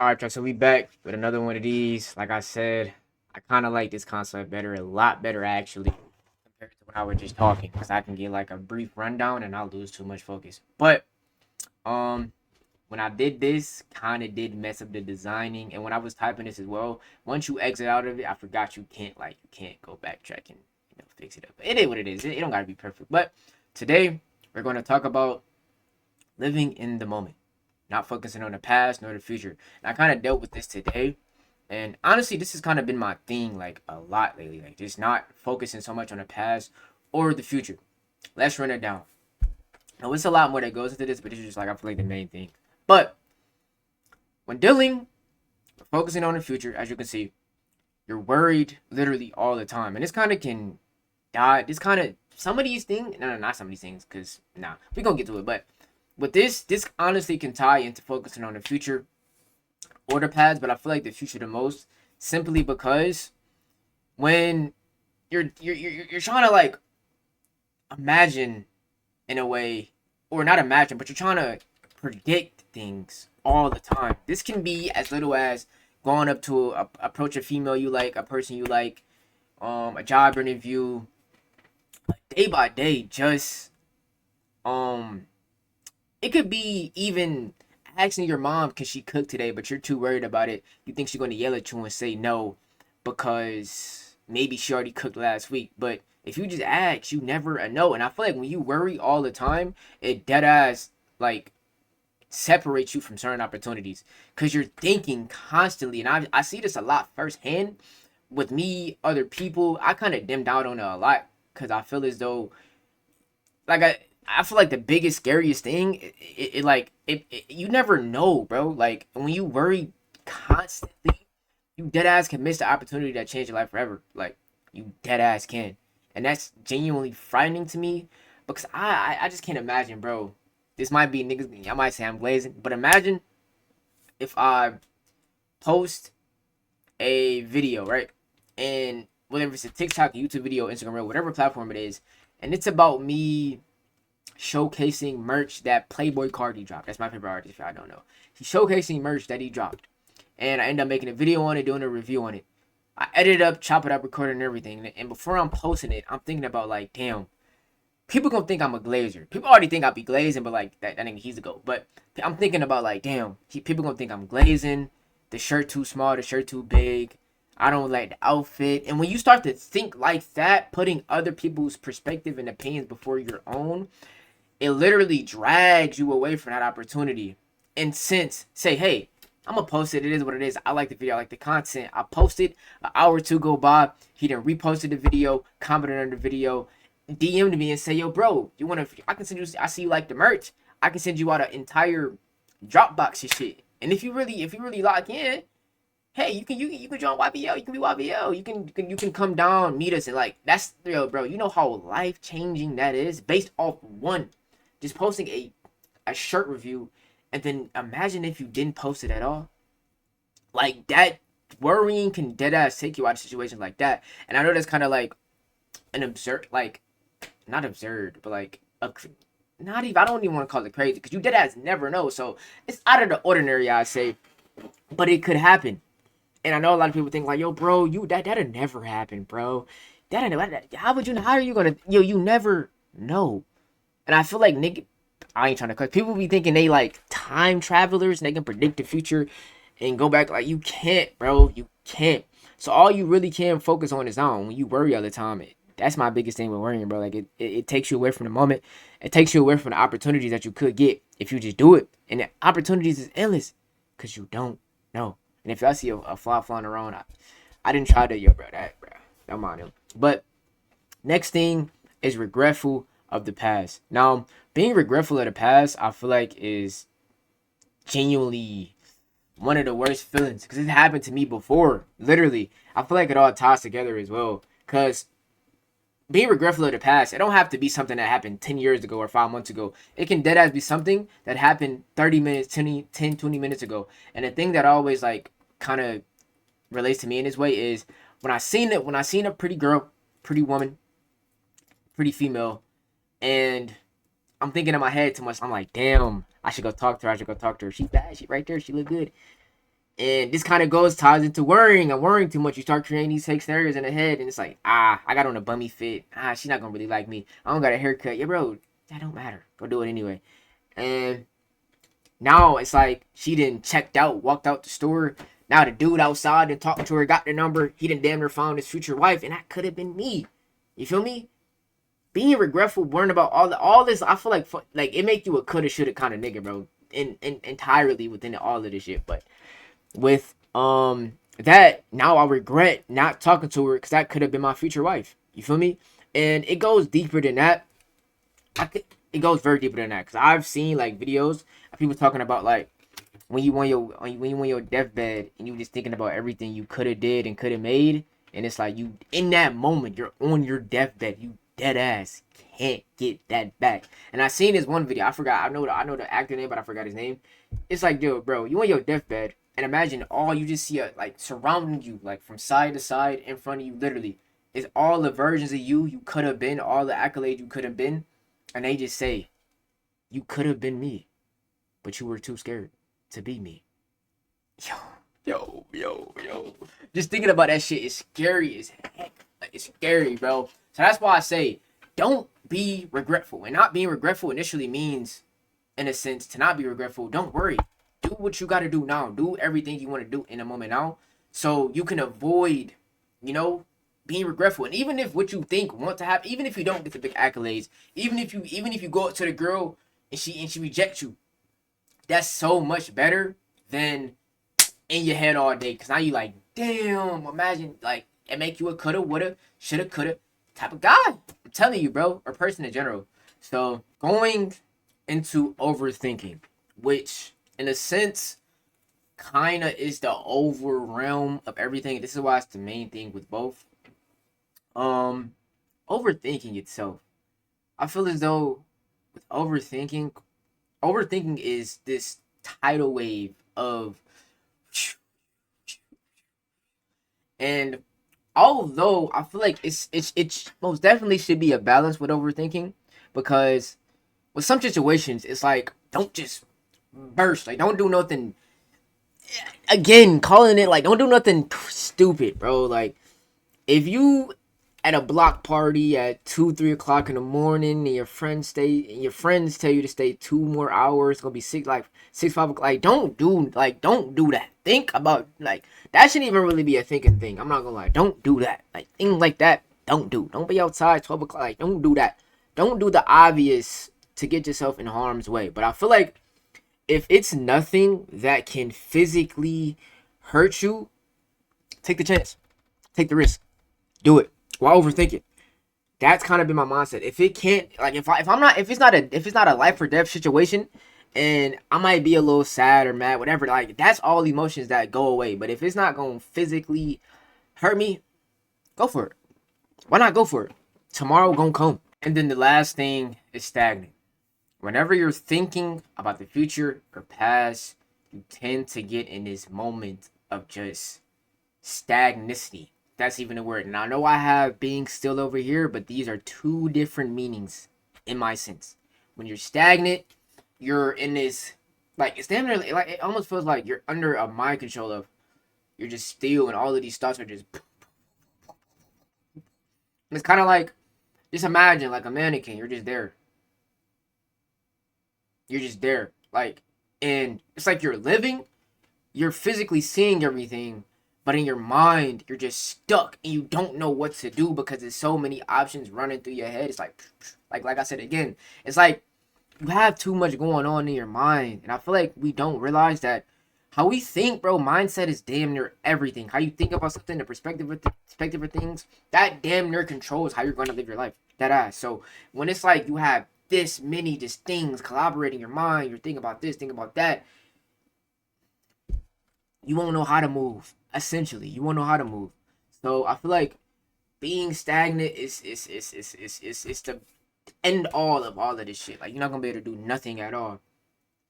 Alright, y'all, so we back with another one of these. Like I said, I kind of like this concept better, a lot better actually, compared to when I was just talking, because I can get like a brief rundown and I'll lose too much focus. But um, when I did this, kind of did mess up the designing, and when I was typing this as well, once you exit out of it, I forgot you can't go backtrack and fix it up. But it is what it is. It don't gotta be perfect. But today we're going to talk about living in the moment, not focusing on the past nor the future. And I kind of dealt with this today. And honestly, this has kind of been my thing like a lot lately. Like just not focusing so much on the past or the future. Let's run it down. Now, it's a lot more that goes into this, but this is just like I feel like the main thing. But when dealing, focusing on the future, as you can see, you're worried literally all the time. And this kind of can die. This kind of, some of these things, no, not some of these things, because, nah, we're going to get to it. But with this honestly can tie into focusing on the future or the past, but I feel like the future the most, simply because when you're trying to like imagine in a way, or not imagine, but you're trying to predict things all the time. This can be as little as going up to approach a female you like, a person you like, a job interview, like day by day. Just um, it could be even asking your mom can she cook today, but you're too worried about it. You think she's going to yell at you and say no because maybe she already cooked last week. But if you just ask, you never know. And I feel like when you worry all the time, it dead ass like separates you from certain opportunities because you're thinking constantly. And I see this a lot firsthand with me, other people. I kind of dimmed out on it a lot because I feel as though like I feel like the biggest scariest thing you never know, bro. Like when you worry constantly, you dead ass can miss the opportunity that changed your life forever. Like you dead ass can, and that's genuinely frightening to me because I just can't imagine, bro. This might be niggas. I might say I'm glazing, but imagine if I post a video, right, and whether it's a TikTok, YouTube video, Instagram reel, whatever platform it is, and it's about me showcasing merch that Playboy Cardi dropped. That's my favorite artist, if I don't know. He's showcasing merch that he dropped. And I end up making a video on it, doing a review on it. I edit it up, chop it up, record it and everything. And before I'm posting it, I'm thinking about like, damn, people gonna think I'm a glazer. People already think I'll be glazing, but like that nigga he's a goat. But I'm thinking about like, damn, people gonna think I'm glazing. The shirt too small, the shirt too big. I don't like the outfit. And when you start to think like that, putting other people's perspective and opinions before your own, it literally drags you away from that opportunity. And since say, hey, I'm gonna post it. It is what it is. I like the video. I like the content. I posted an hour or two go by. He then reposted the video, commented on the video, DM'd me and say, yo, bro, you wanna? I can send you. I see you like the merch. I can send you out an entire Dropbox and shit. And if you really lock in, hey, you can join YBL. You can be YBL. You can come down, meet us, and like that's yo, bro. You know how life changing that is based off one just posting a shirt review, and then imagine if you didn't post it at all. Like that worrying can dead ass take you out of situations like that. And I know that's kind of like an absurd, like not absurd, but like not even, I don't even want to call it crazy because you dead ass never know. So it's out of the ordinary, I say, but it could happen. And I know a lot of people think like, yo, bro, that'll never happen, bro. How would you know? How are you gonna, you never know. And I feel like nigga, I ain't trying to cut. People be thinking they like time travelers and they can predict the future and go back. Like you can't, bro. You can't. So all you really can focus on is on when you worry all the time. That's my biggest thing with worrying, bro. Like it takes you away from the moment. It takes you away from the opportunities that you could get if you just do it. And the opportunities is endless because you don't know. And if I see a fly flying around, I didn't try to, bro. Don't mind him. But next thing is regretful of the past. Now, being regretful of the past, I feel like is genuinely one of the worst feelings because it happened to me before. Literally, I feel like it all ties together as well. Because being regretful of the past, it don't have to be something that happened 10 years ago or 5 months ago. It can deadass be something that happened 30 minutes, 20 minutes ago. And the thing that always like kind of relates to me in this way is when I seen a pretty girl, pretty woman, pretty female, and I'm thinking in my head too much. I'm like, damn, I should go talk to her. She's bad. She right there. She look good. And this kind of ties into worrying. I'm worrying too much. You start creating these fake scenarios in the head, and it's like, I got on a bummy fit. She's not gonna really like me. I don't got a haircut. Yeah, bro, that don't matter. Go do it anyway. And now it's like she didn't checked out, walked out the store. Now the dude outside and talking to her, got the number. He done damn near found his future wife, and that could have been me. You feel me? Being regretful, worrying about all this, I feel like it make you a coulda, shoulda kind of nigga, bro. In entirely within all of this shit. But with that, now I regret not talking to her because that could have been my future wife. You feel me? And it goes deeper than that. It goes very deeper than that because I've seen like videos of people talking about like when you on your deathbed and you just thinking about everything you could have did and could have made, and it's like you in that moment you're on your deathbed, you dead ass can't get that back. And I seen this one video, I know the actor name, but I forgot his name. It's like, dude, bro, you on your deathbed and imagine all you just see like surrounding you, like from side to side in front of you, literally is all the versions of you could have been, all the accolades you could have been. And they just say, you could have been me, but you were too scared to be me. Yo. Just thinking about that shit is scary as heck. Like, it's scary, bro. So that's why I say, don't be regretful. And not being regretful initially means, in a sense, to not be regretful. Don't worry. Do what you got to do now. Do everything you want to do in a moment now. So you can avoid, being regretful. And even if what you think want to happen, even if you don't get the big accolades, even if you go up to the girl and she rejects you, that's so much better than in your head all day. Cause now you like, damn, imagine like it make you a coulda, woulda, shoulda, coulda type of guy. I'm telling you, bro, or person in general. So going into overthinking, which in a sense kinda is the over realm of everything. This is why it's the main thing with both. Overthinking itself. I feel as though with overthinking is this tidal wave of, and although I feel like it's most definitely should be a balance with overthinking, because with some situations it's like don't just burst, like don't do nothing. Again, calling it like don't do nothing stupid, bro. Like if you at a block party at 2-3 o'clock in the morning and your friends tell you to stay 2 more hours, it's gonna be 6-5 o'clock. Like don't do that. Think about like that shouldn't even really be a thinking thing. I'm not gonna lie. Don't do that. Like things like that, don't do. Don't be outside 12 o'clock. Like don't do that. Don't do the obvious to get yourself in harm's way. But I feel like if it's nothing that can physically hurt you, take the chance. Take the risk. Do it. Why overthink it? That's kind of been my mindset. If it can't, like, if it's not a life or death situation, and I might be a little sad or mad, whatever. Like, that's all emotions that go away. But if it's not gonna physically hurt me, go for it. Why not go for it? Tomorrow gonna come. And then the last thing is stagnant. Whenever you're thinking about the future or past, you tend to get in this moment of just stagnancy. That's even a word. And I know I have being still over here, but these are two different meanings in my sense. When you're stagnant, you're in this, like, it's damn near, like, it almost feels like you're under a mind control of, you're just still, and all of these thoughts are just, and it's kind of like, just imagine, like, a mannequin, you're just there. You're just there. Like, and it's like you're living, you're physically seeing everything, but in your mind, you're just stuck and you don't know what to do because there's so many options running through your head. It's like I said again, it's like you have too much going on in your mind. And I feel like we don't realize that how we think, bro, mindset is damn near everything. How you think about something, the perspective of things, that damn near controls how you're going to live your life. That ass. So when it's like you have this many just things collaborating in your mind, you're thinking about this, thinking about that, you won't know how to move. Essentially, you won't know how to move. So I feel like being stagnant is the end all of this shit. Like you're not gonna be able to do nothing at all.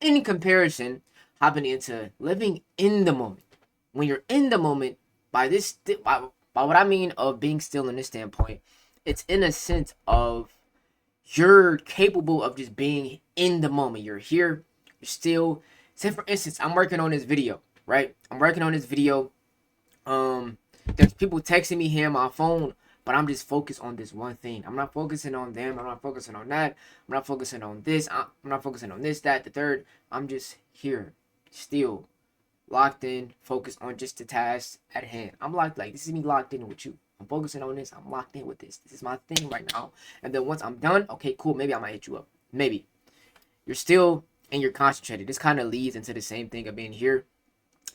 In comparison, hopping into living in the moment. When you're in the moment, by what I mean of being still in this standpoint, it's in a sense of you're capable of just being in the moment. You're here, you're still. Say for instance, I'm working on this video. right? I'm working on this video. There's people texting me here on my phone, but I'm just focused on this one thing. I'm not focusing on them. I'm not focusing on that. I'm not focusing on this. I'm not focusing on this, that, the third. I'm just here, still locked in, focused on just the task at hand. I'm locked, like, this is me locked in with you. I'm focusing on this. I'm locked in with this. This is my thing right now. And then once I'm done, okay, cool. Maybe I might hit you up. Maybe. You're still and you're concentrated. This kind of leads into the same thing of being here.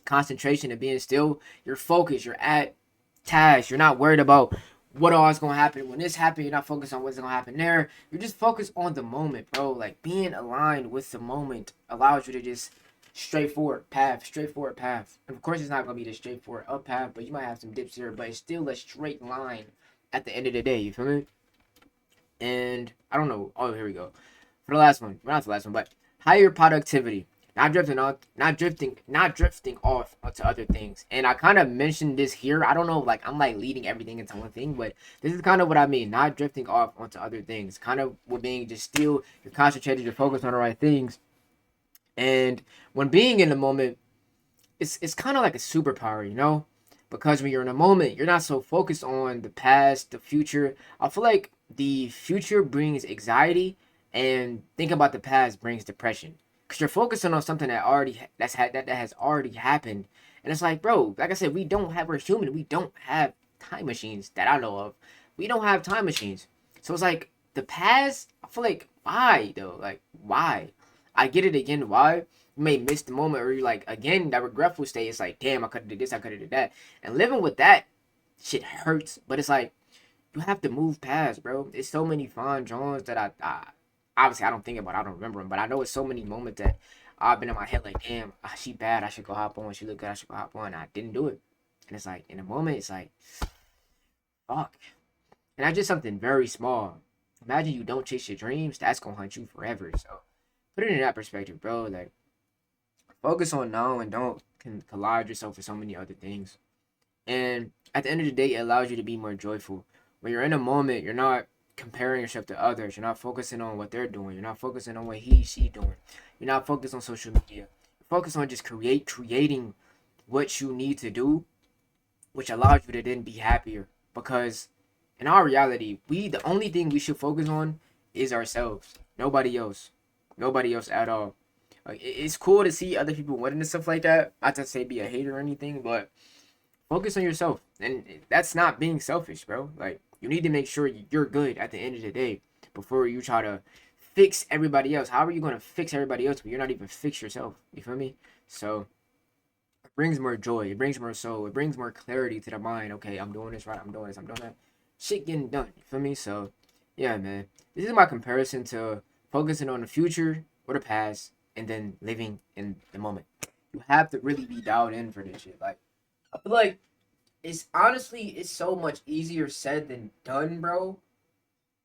Concentration and being still. You're focused. You're at task. You're not worried about what all is going to happen when this happens. You're not focused on what's going to happen there. You're just focused on the moment, bro. Like, being aligned with the moment allows you to just straightforward path. And of course, it's not going to be the straightforward up path, but you might have some dips here, but it's still a straight line at the end of the day. You feel me? And I don't know. Oh, here we go. For the last one, well, not the last one, but higher productivity. Not drifting off onto other things. And I kind of mentioned this here. I don't know, like, I'm like leading everything into one thing, but this is kind of what I mean. Not drifting off onto other things. Kind of with being just still, you're concentrated, you're focused on the right things. And when being in the moment, it's kind of like a superpower, you know? Because when you're in a moment, you're not so focused on the past, the future. I feel like the future brings anxiety, and thinking about the past brings depression. Cause you're focusing on something that has already happened, and it's like, bro, like I said, we're human. We don't have time machines that I know of. We don't have time machines, so it's like the past. I feel like, why though? Like, why? I get it again. Why? You may miss the moment, or you're like, again, that regretful state. It's like, damn, I could have did this, I could have did that, and living with that shit hurts. But it's like, you have to move past, bro. It's so many fine Johns that I obviously I don't think about, I don't remember them, but I know it's so many moments that I've been in my head like, damn, she bad, I should go hop on. She look good, I should go hop on. I didn't do it, and it's like, in a moment, it's like, fuck. And that's just something very small. Imagine you don't chase your dreams, that's gonna hunt you forever. So put it in that perspective, bro. Like, focus on now and don't collide yourself with so many other things. And at the end of the day, it allows you to be more joyful. When you're in a moment, you're not comparing yourself to others. You're not focusing on what they're doing. You're not focusing on what she doing. You're not focused on social media. You're focused on just creating what you need to do, which allows you to then be happier. Because in our reality, the only thing we should focus on is ourselves. Nobody else. Nobody else at all. Like, it's cool to see other people winning and stuff like that. Not to say be a hater or anything, but focus on yourself. And that's not being selfish, bro. Like, you need to make sure you're good at the end of the day before you try to fix everybody else. How are you going to fix everybody else when you're not even fix yourself? You feel me? So it brings more joy. It brings more soul. It brings more clarity to the mind. Okay, I'm doing this right. I'm doing this. I'm doing that. Shit getting done. You feel me? So, yeah, man. This is my comparison to focusing on the future or the past and then living in the moment. You have to really be dialed in for this shit. Like, I feel like it's so much easier said than done, bro.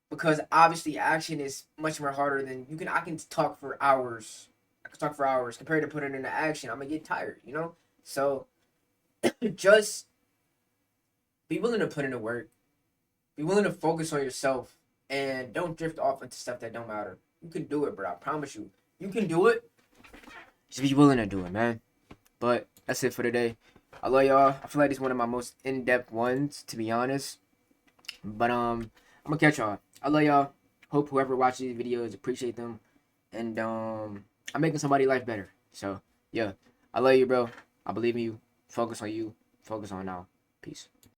Because obviously action is much more harder than I can talk for hours. I can talk for hours compared to putting it into action. I'm gonna get tired, you know? So just be willing to put in the work. Be willing to focus on yourself and don't drift off into stuff that don't matter. You can do it, bro. I promise you. You can do it. Just be willing to do it, man. But that's it for today. I love y'all. I feel like it's one of my most in-depth ones, to be honest. But I'm gonna catch y'all. I love y'all. Hope whoever watches these videos appreciate them. And I'm making somebody's life better. So yeah. I love you, bro. I believe in you. Focus on you. Focus on now. Peace.